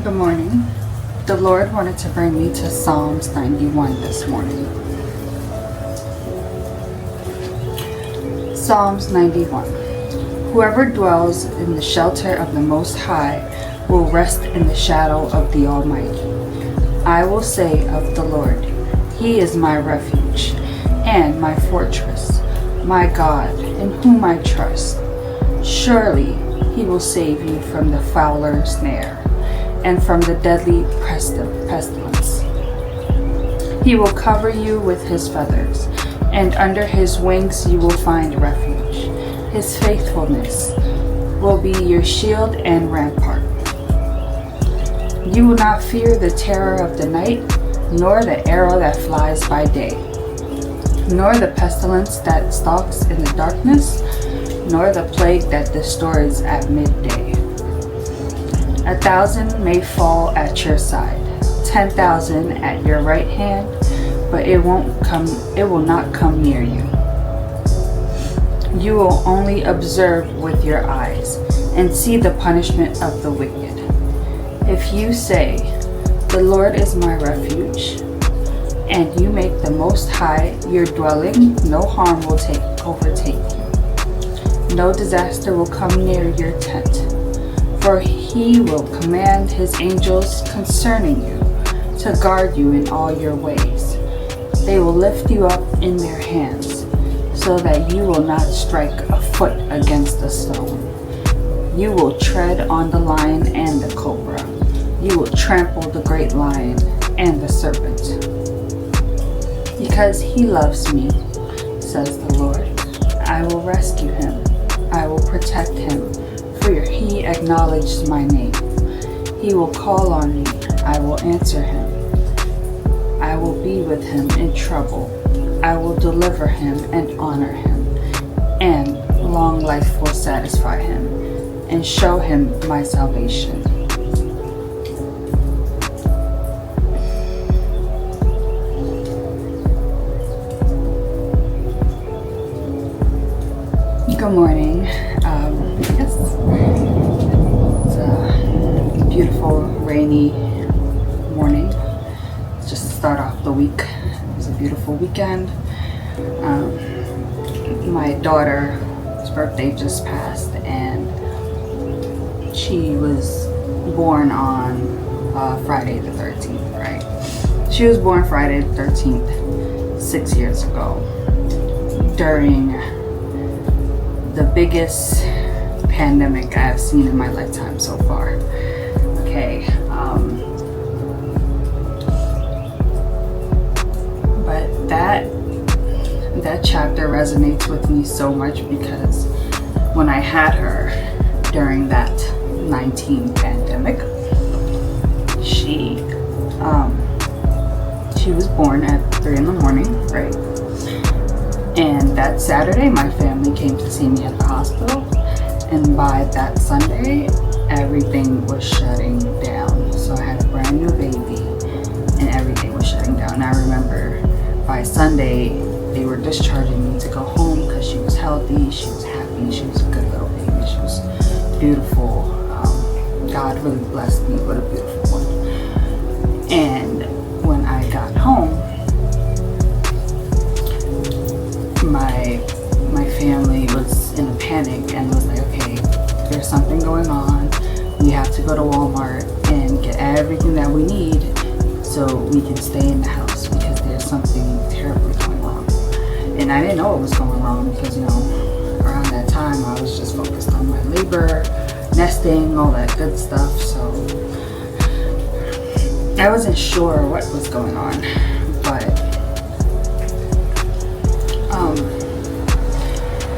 Good morning. The Lord wanted to bring me to Psalms 91 this morning. Psalms 91. Whoever dwells in the shelter of the Most High will rest in the shadow of the Almighty. I will say of the Lord, He is my refuge and my fortress, my God, in whom I trust. Surely He will save you from the fowler's snare and from the deadly pestilence. He will cover you with His feathers, and under His wings you will find refuge. His faithfulness will be your shield and rampart. You will not fear the terror of the night, nor the arrow that flies by day, nor the pestilence that stalks in the darkness, nor the plague that destroys at midday. 1,000 may fall at your side, 10,000 at your right hand, but it will not come near you. You will only observe with your eyes and see the punishment of the wicked. If you say, "The Lord is my refuge," and you make the Most High your dwelling, no harm will overtake you. No disaster will come near your tent. For He will command His angels concerning you to guard you in all your ways. They will lift you up in their hands so that you will not strike a foot against a stone. You will tread on the lion and the cobra. You will trample the great lion and the serpent. Because He loves me, says the Lord, I will rescue him. I will protect him. For He acknowledged my name. He will call on me. I will answer him. I will be with him in trouble. I will deliver him and honor him. And long life will satisfy him and show him my salvation. Good morning. Yes, it's a beautiful rainy morning. Just to start off the week. It was a beautiful weekend. My daughter's birthday just passed, and she was born on Friday the 13th, right? She was born Friday the 13th, 6 years ago, during the biggest pandemic I've seen in my lifetime so far. Okay, but that chapter resonates with me so much because when I had her during that 19 pandemic, she was born at 3 in the morning, right? And that Saturday, my family came to see me at the hospital. And by that Sunday, everything was shutting down. So I had a brand new baby and everything was shutting down. And I remember by Sunday, they were discharging me to go home because she was healthy, she was happy, she was a good little baby, she was beautiful. God really blessed me with a beautiful one. And when I got home, my family was in a panic and was like, okay, there's something going on. We have to go to Walmart and get everything that we need so we can stay in the house because there's something terribly going wrong. And I didn't know what was going wrong because, around that time I was just focused on my labor, nesting, all that good stuff. So I wasn't sure what was going on, but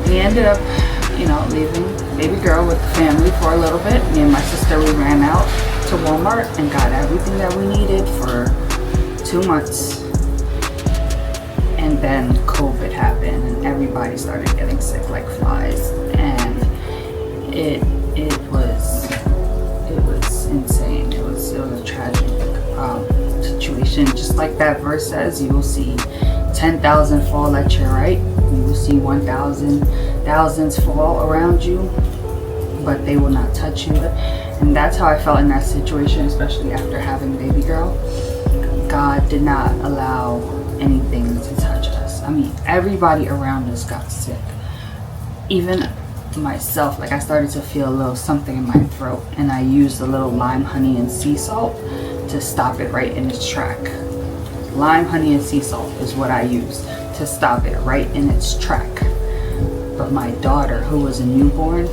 we ended up, leaving baby girl with the family for a little bit. Me and my sister, we ran out to Walmart and got everything that we needed for 2 months. And then COVID happened and everybody started getting sick like flies. And it was insane. It was a tragic situation. Just like that verse says, you will see 10,000 fall at your right. You will see 1,000 thousands fall around you, but they will not touch you. And that's how I felt in that situation, especially after having a baby girl. God did not allow anything to touch us. I mean, everybody around us got sick. Even myself, like I started to feel a little something in my throat, and I used a little lime, honey, and sea salt to stop it right in its track. Lime, honey, and sea salt is what I used to stop it right in its track. But my daughter, who was a newborn,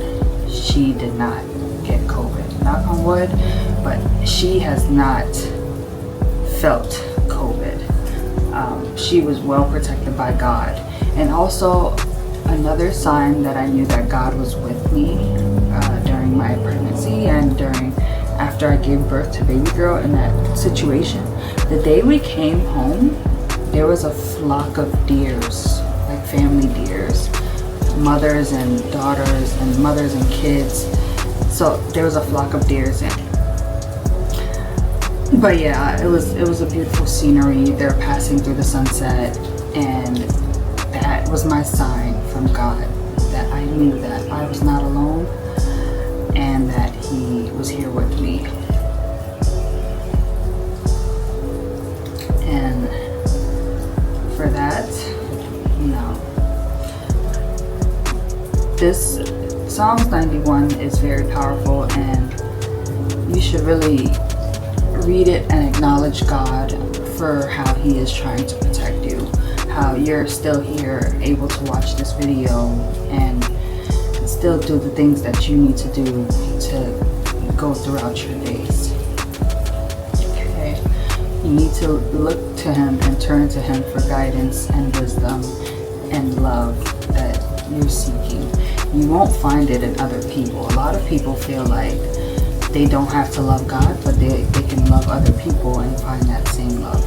she did not get COVID. Knock on wood, but she has not felt COVID. She was well protected by God. And also, another sign that I knew that God was with me during my pregnancy and after I gave birth to baby girl in that situation. The day we came home, there was a flock of deers, like family deers, mothers and daughters and mothers and kids. So there was a flock of deers in. But yeah, it was a beautiful scenery. They're passing through the sunset, and that was my sign from God that I knew that I was not alone and that He was here with me. And for that, this Psalms 91 is very powerful, and you should really read it and acknowledge God for how He is trying to protect you, how you're still here able to watch this video and still do the things that you need to do to go throughout your days. Okay, you need to look to Him and turn to Him for guidance and wisdom and love that you're seeking. You won't find it in other people. A lot of people feel like they don't have to love God, but they can love other people and find that same love.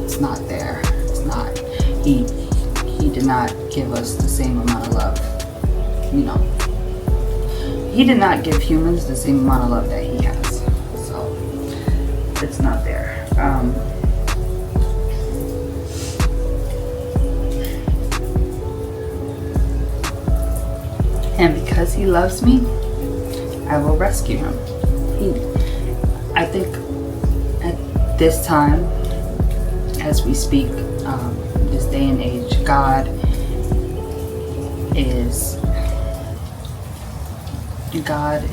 It's not there. It's not. He did not give us the same amount of love. He did not give humans the same amount of love that He has. So it's not there. And because He loves me, I will rescue Him. I think at this time, as we speak, this day and age, God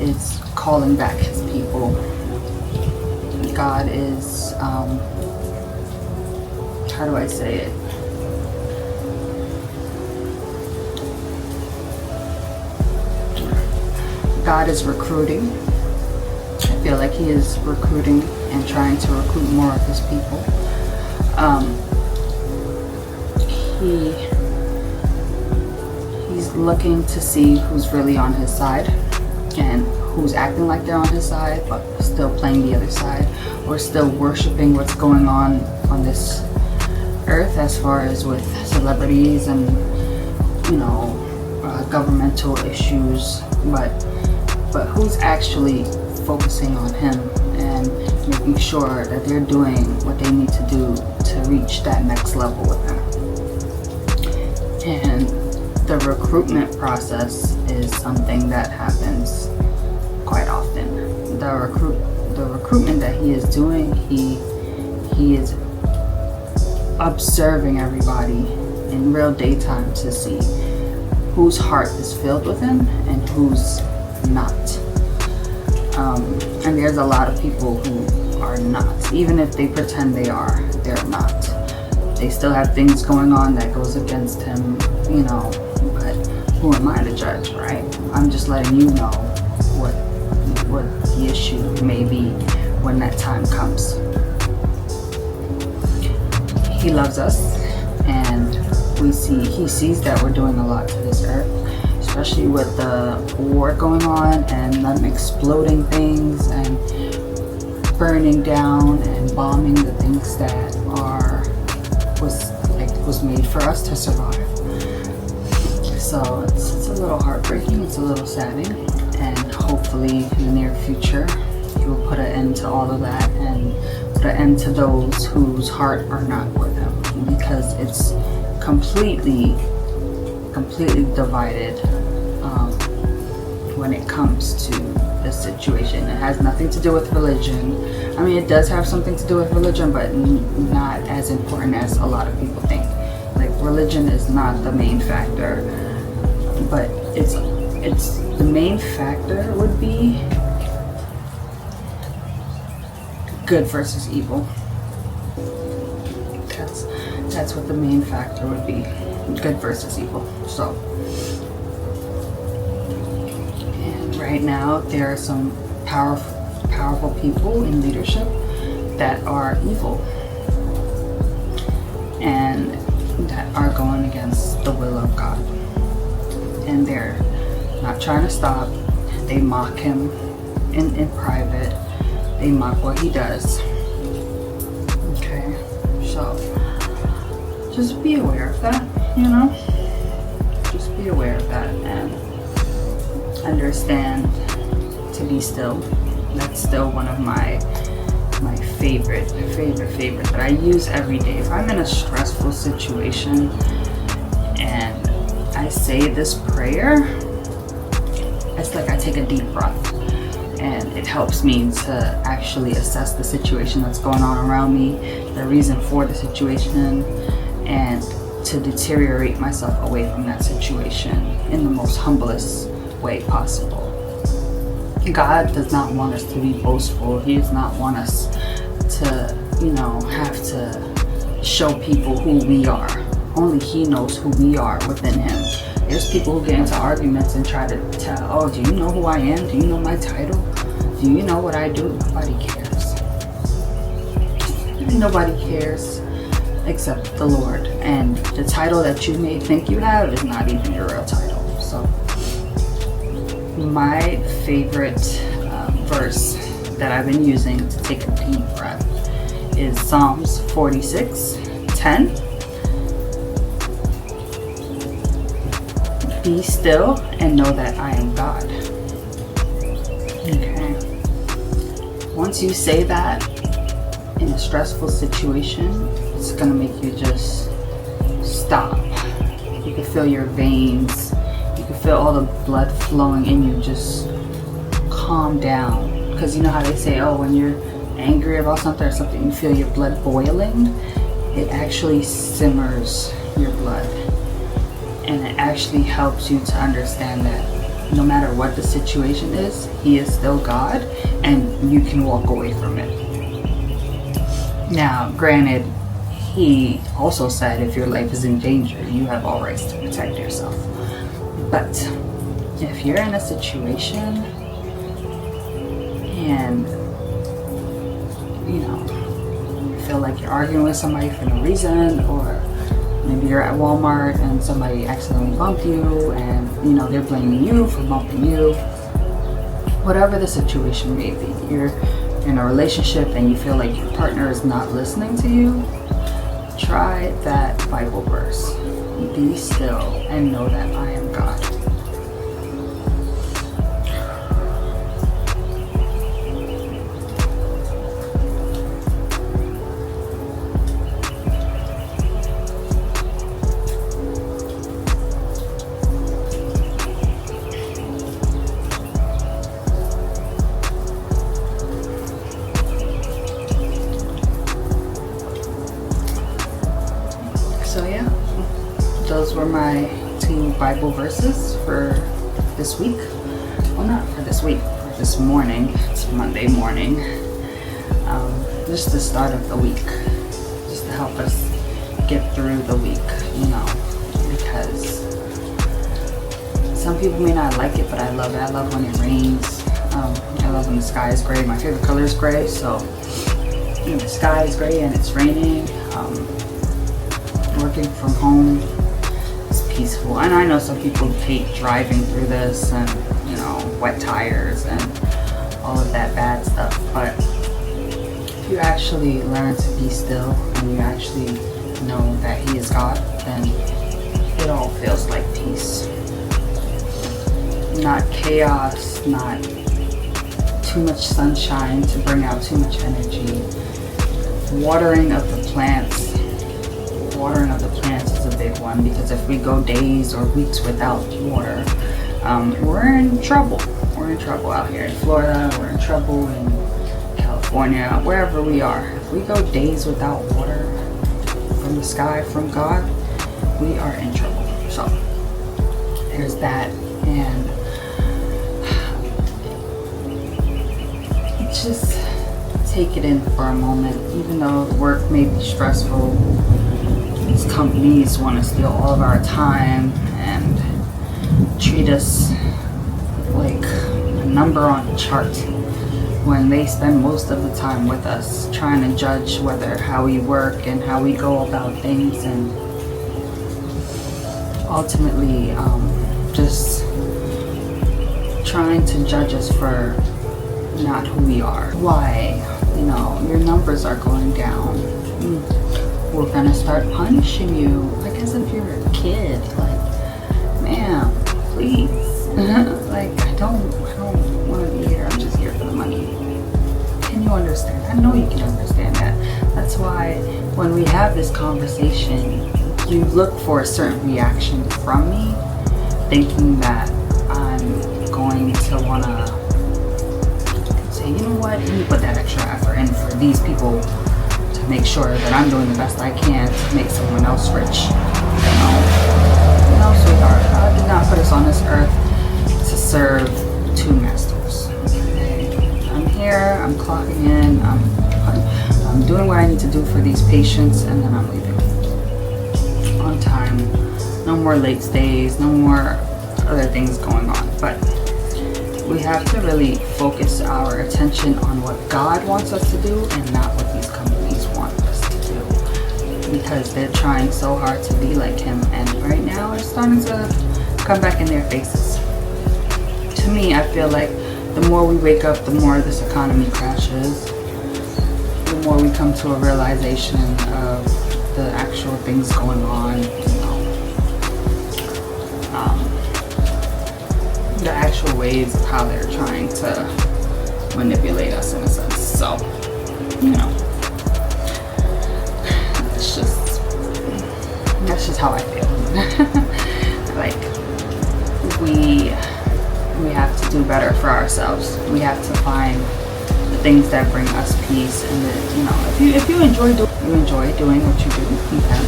is calling back His people. God is, how do I say it? God is recruiting. I feel like He is recruiting and trying to recruit more of His people. He's looking to see who's really on His side and who's acting like they're on His side but still playing the other side, or still worshiping what's going on this earth as far as with celebrities and governmental issues, but who's actually focusing on Him and making sure that they're doing what they need to do to reach that next level with Him. And the recruitment process is something that happens quite often. The recruitment that He is doing, he is observing everybody in real daytime to see whose heart is filled with Him and who's not. And there's a lot of people who are not. Even if they pretend they are, they're not. They still have things going on that goes against Him, but who am I to judge, right? I'm just letting you know what the issue may be when that time comes. He loves us, and He sees that we're doing a lot to this earth, especially with the war going on and them exploding things and burning down and bombing the things that was made for us to survive. So it's a little heartbreaking, it's a little saddening, and hopefully in the near future He will put an end to all of that and put an end to those whose heart are not with Him, because it's completely divided when it comes to this situation. It has nothing to do with religion. I mean, it does have something to do with religion, but not as important as a lot of people think. Like, religion is not the main factor, but it's the main factor would be good versus evil. That's what the main factor would be, good versus evil. So, and right now there are some powerful people in leadership that are evil and that are going against the will of God, and they're not trying to stop. They mock him in private. They mock what he does. Okay, so just be aware of that, just be aware of that, and understand to be still. That's still one of my favorite that I use every day. If I'm in a stressful situation and I say this prayer, it's like I take a deep breath, and it helps me to actually assess the situation that's going on around me, the reason for the situation, and to deteriorate myself away from that situation in the most humblest way possible. God does not want us to be boastful. He does not want us to, have to show people who we are. Only He knows who we are within Him. There's people who get into arguments and try to tell, oh, do you know who I am? Do you know my title? Do you know what I do? Nobody cares. Nobody cares except the Lord. And the title that you may think you have is not even your real title. So my favorite verse that I've been using to take a deep breath is Psalms 46:10. Be still and know that I am God. Okay. Once you say that in a stressful situation, it's gonna make you just stop. You can feel your veins. You can feel all the blood flowing in you. Just calm down. Because you know how they say, oh, when you're angry about something or something, you feel your blood boiling. It actually simmers your blood. And it actually helps you to understand that no matter what the situation is, He is still God, and you can walk away from it. Now, granted, He also said if your life is in danger, you have all rights to protect yourself. But if you're in a situation and you feel like you're arguing with somebody for no reason, or maybe you're at Walmart and somebody accidentally bumped you and they're blaming you for bumping you, whatever the situation may be, you're in a relationship and you feel like your partner is not listening to you, try that Bible verse. Be still and know that I am God. Those were my 2 Bible verses for this week. Well, not for this week, for this morning. It's Monday morning. Just the start of the week. Just to help us get through the week, because some people may not like it, but I love it. I love when it rains. I love when the sky is gray. My favorite color is gray, so the sky is gray and it's raining. Working from home, peaceful. And I know some people hate driving through this and wet tires and all of that bad stuff, but if you actually learn to be still and you actually know that He is God, then it all feels like peace. Not chaos, not too much sunshine to bring out too much energy. Watering of the plants is a big one, because if we go days or weeks without water, we're in trouble. we're in trouble out here in Florida, we're in trouble in California, wherever we are. If we go days without water from the sky, from God, we are in trouble. So there's that. And just take it in for a moment. Even though work may be stressful, these companies want to steal all of our time and treat us like a number on a chart, when they spend most of the time with us trying to judge how we work and how we go about things, and ultimately just trying to judge us for not who we are. Why? Your numbers are going down. We're gonna start punishing you like as if you're a kid. Like, ma'am, please. Like, I don't want to be here. I'm just here for the money. Can you understand? I know you can understand that. That's why when we have this conversation, you look for a certain reaction from me, thinking that I'm going to want to say, you know what, let me put that extra effort in for these people to make sure that I'm doing the best I can to make someone else rich. No, sweetheart, God did not put us on this earth to serve two masters. Okay? I'm here, I'm clocking in, I'm doing what I need to do for these patients, and then I'm leaving on time. No more late stays, no more other things going on. But we have to really focus our attention on what God wants us to do and not what these companies want us to do, because they're trying so hard to be like Him, and right now it's starting to come back in their faces. To me, I feel like the more we wake up, the more this economy crashes, the more we come to a realization of the actual things going on, the actual ways of how they're trying to manipulate us in a sense. So, that's just how I feel. Like, we have to do better for ourselves. We have to find the things that bring us peace, and that, if you enjoy doing what you do, you can.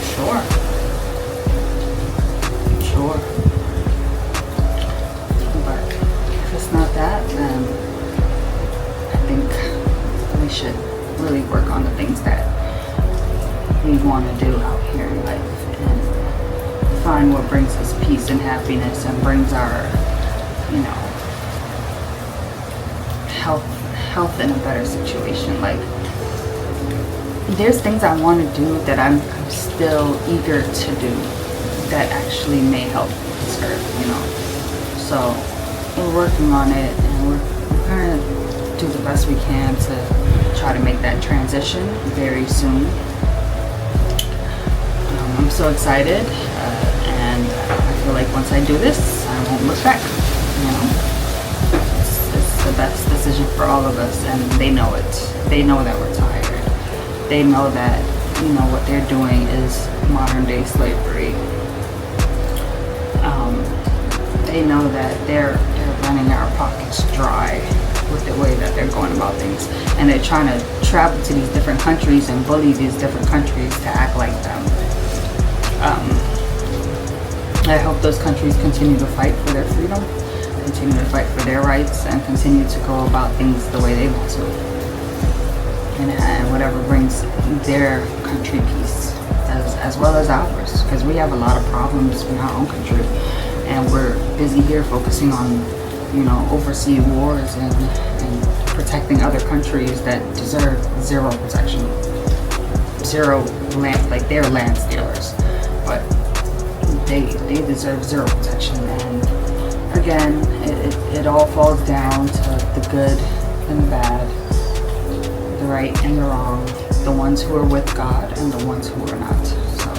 Sure. But if it's not that, then I think we should really work on the things that we want to do out here in life, and find what brings us peace and happiness, and brings our, health in a better situation. Like, there's things I want to do that I'm still eager to do that actually may help this earth, So we're working on it, and we're going to do the best we can to try to make that transition very soon. I'm so excited, and I feel like once I do this, I won't look back. It's the best decision for all of us, and they know it. They know that we're tired. They know that what they're doing is modern day slavery. They know that they're running our pockets dry with the way that they're going about things, and they're trying to travel to these different countries and bully these different countries to act like them. I hope those countries continue to fight for their freedom, continue to fight for their rights, and continue to go about things the way they want to, and whatever brings their country peace, as well as ours, because we have a lot of problems in our own country, and we're busy here focusing on overseas wars and protecting other countries that deserve zero protection, zero land, like they're land stealers, but they deserve zero protection. And again, it all falls down to the good and the bad, the right and the wrong, the ones who are with God and the ones who are not. So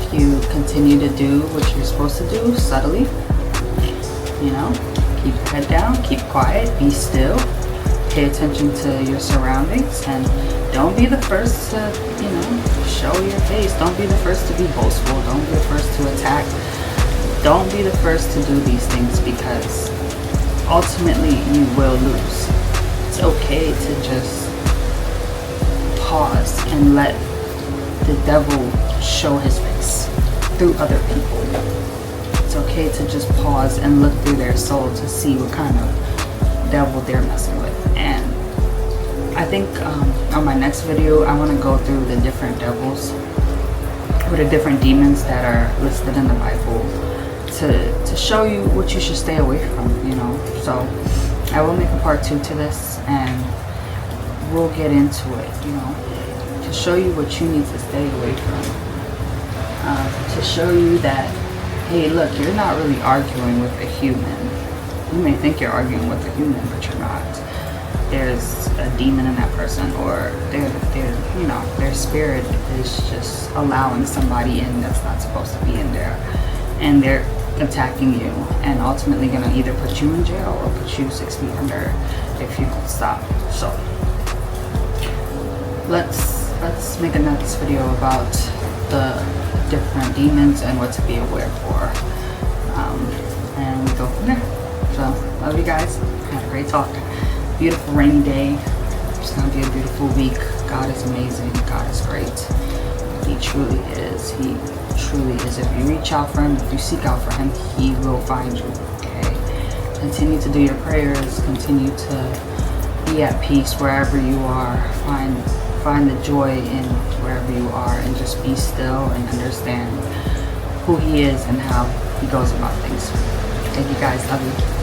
if you continue to do what you're supposed to do subtly, keep your head down, keep quiet, be still, pay attention to your surroundings, and don't be the first to, show your face. Don't be the first to be boastful. Don't be the first to attack Don't be the first to do these things, because ultimately you will lose. It's okay to just pause and let the devil show his face through other people. It's okay to just pause and look through their soul to see what kind of devil they're messing with. And I think on my next video, I want to go through the different devils, or the different demons that are listed in the Bible, to show you what you should stay away from, you know. So I will make a part 2 to this, and we'll get into it, you know, to show you what you need to stay away from, to show you that, hey, look, you're not really arguing with a human. You may think you're arguing with a human, but you're not. There's a demon in that person, or you know, their spirit is just allowing somebody in that's not supposed to be in there, and they're attacking you, and ultimately gonna either put you in jail or put you 6 feet under if you don't stop. So let's make a next video about the different demons and what to be aware for, and we go from there. So love you guys. Had a great talk. Beautiful rainy day. It's gonna be a beautiful week. God is amazing. God is great. He truly is. He truly is. If you reach out for him, if you seek out for him, he will find you. Okay. Continue to do your prayers. Continue to be at peace wherever you are. Find the joy in wherever you are, and just be still and understand who he is and how he goes about things. Thank you guys. Love you.